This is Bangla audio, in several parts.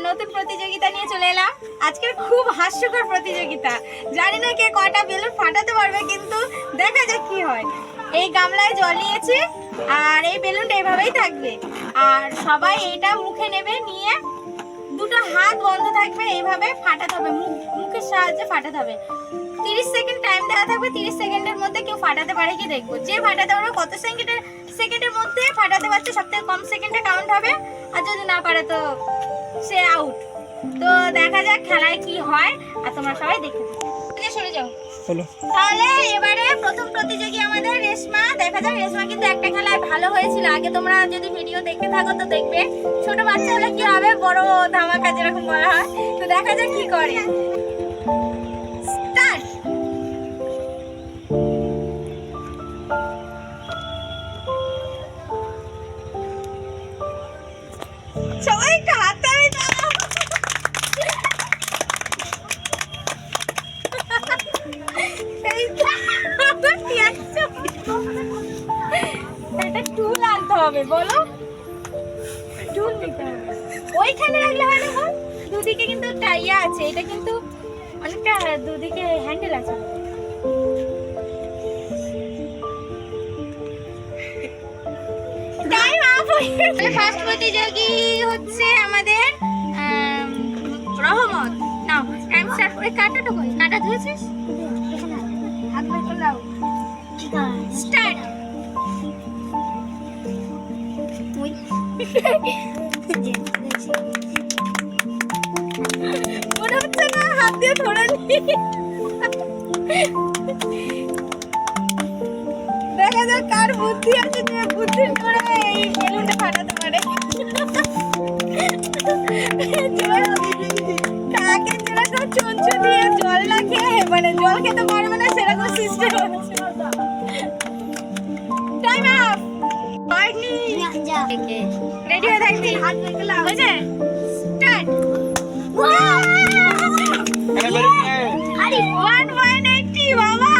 নতুন প্রতিযোগিতা নিয়ে চলে এলাম। আজকের খুব হাস্যকর প্রতিযোগিতা। জানি না কে কয়টা বেলুন ফাটাতে পারবে, কিন্তু দেখা যাক কি হয়। এই গামলায় জল নিয়েছি আর এই বেলুনটা এইভাবেই থাকবে, আর সবাই এটা মুখে নেবে, নিয়ে দুটো হাত বন্ধ থাকবে, এইভাবে ফাটাতে হবে, মুখের সাহায্যে ফাটাতে হবে। 30 সেকেন্ড টাইম দেওয়া থাকবে। 30 সেকেন্ডের মধ্যে কেউ ফাটাতে পারে কি দেখবো। যে ফাটাতে পারবে, কত সেকেন্ডের মধ্যে ফাটাতে পারছে সবথেকে কম সেকেন্ডে কাউন্ট হবে, আর যদি না পারে তো সে আউট। তো দেখা যাক খেলায় কি হয়, আর তোমরা সবাই দেখে সরে যাও। তাহলে এবারে প্রথম প্রতিযোগী আমাদের রেশমা। দেখা যাক, রেশমা কিন্তু একটা খেলায় ভালো হয়েছিল আগে। তোমরা যদি ভিডিও দেখতে থাকো তো দেখবে। ছোট বাচ্চা হলে কি হবে, বড় ধামাকা যেরকম বলা হয়। তো দেখা যাক কি করে। স্টার্ট। সবাই একটা হাত তালি দাও। একটা টুল আনতে হবে, বলো টুল নিতে হবে। ওইখানে রাখলে হয় না? দুদিকে কিন্তু টাইয়া আছে, এটা কিন্তু অনেকটা দুদিকে হ্যান্ডেল আছে। টাইম আপ হয়ে গেছে। ফার্স্ট প্রতিযোগী হচ্ছে আমাদের রহমত। নাও টাইম স্টার্ট। ওই কাটাটা কই? কাটা ধুয়েছিস? হাত বের করে দাও। স্টার্ট। মনে হচ্ছে না হাত দিয়ে ধরে নি। দেখা যাক কার বুদ্ধি আছে, যে বুদ্ধি করে এই বেলুনটা ফাটাতে পারে। কাকে যেরকম চঞ্চু দিয়ে জল না খেয়ে, মানে জল খেতে পারবে না সেরকম সিস্টেম আছে। Time up. রেডি হয়ে থাকবি। হয়েছে? স্টার্ট। 180 বাবা।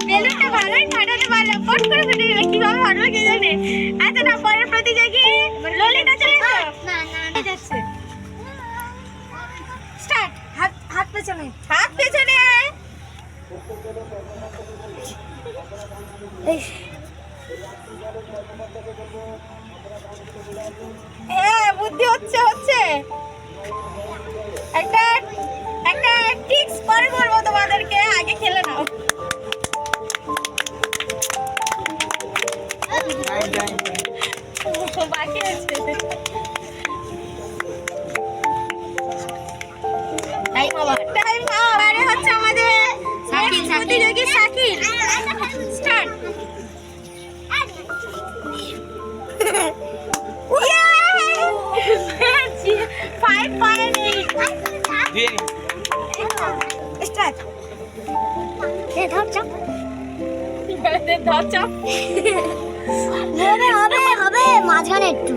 বেলুনটা ভালোই ফাটাতে পারলো, ফট করে ফেটে গেল। কিভাবে ফাটলো কে জানে। আচ্ছা না, পরের প্রতিযোগী ললিতা চলে যাচ্ছে। স্টার্ট। হাত পেছনে, হাত পেছনে। বুদ্ধি হচ্ছে। একটা ট্রিক্স পরে বলবো তোমাদেরকে, আগে খেলে নাও। বাকি আছে। টাইম আরে হচ্ছে আমাদের প্রতিযোগী শাকিল। স্টার্ট। হবে মাঝখানে একটু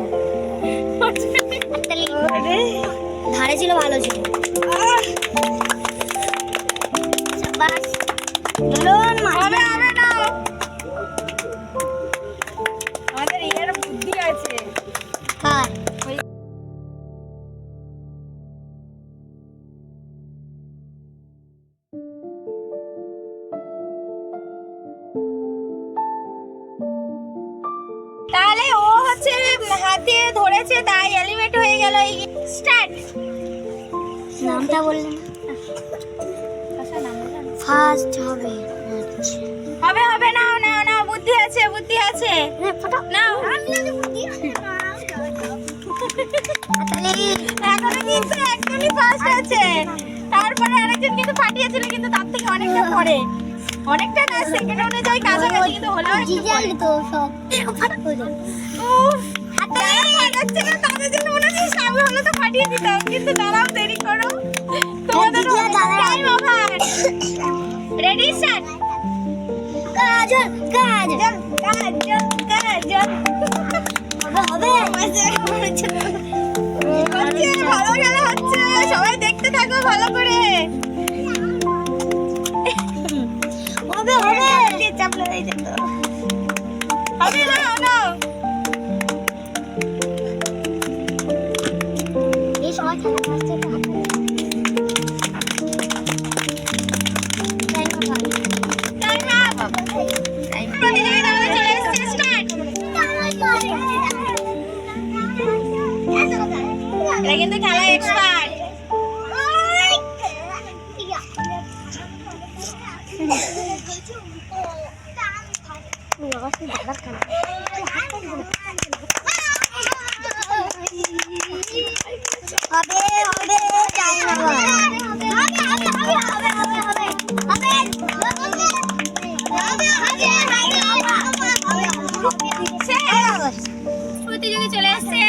ধারে ছিল, ভালো ছিল। আমাদের এর বুদ্ধি আছে। তাহলে ও হচ্ছে হাতে ধরেছে, তাই এলিমেন্ট হয়ে গেল। স্টার্ট। নামটা বললেন ফার্স্ট হবে। হবে নাও নাও নাও, বুদ্ধি আছে নাও। এখনো কিন্তু একজনই ফার্স্ট আছে, তারপরে আরেকজন কিন্তু ফাটিয়েছিল, কিন্তু তার থেকে অনেকটা পরে, অনেকটা না সেকেন্ড অনুযায়ী কাছাকাছি, কিন্তু হলো তো সব হাতে লাগাচ্ছে না। তাদের জন্য মনে হচ্ছে সামনে হলে তো ফাটিয়ে দিতাম, কিন্তু দাঁড়াও, দেরি করো, তোমাদের time over. Ready start. Kajal হবে। ভালো খেলা হচ্ছে, সবাই দেখতে থাকো ভালো করে। হবে চাপলে হবে না। হবে হবে চাই না প্রতিযোগী চলে আসছে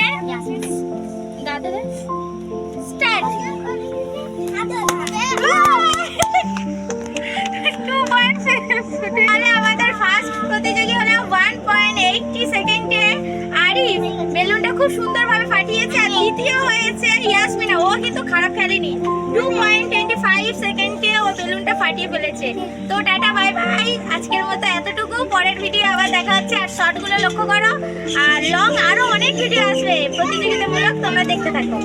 দাদা স্টার্ট 2.6 তাহলে আমাদের ফার্স্ট প্রতিযোগী হলো 1.80 সেকেন্ডে আরিফ বেলুনটা খুব সুন্দরভাবে ফাটিয়েছে আর দ্বিতীয় হয়েছে ইয়াসমিনা ও কিন্তু খারাপ খেলেনি 2.25 সেকেন্ডে ও বেলুনটা ফাটিয়ে ফেলেছে তো টাটা বাই বাই আজকের মতো এতটুকু পরের ভিডিও আবার দেখা হচ্ছে আর শর্টগুলো লক্ষ্য করো আর লং আরো অনেক ভিডিও আসবে প্রতিযোগিতামূলক তোমরা দেখতে থাকো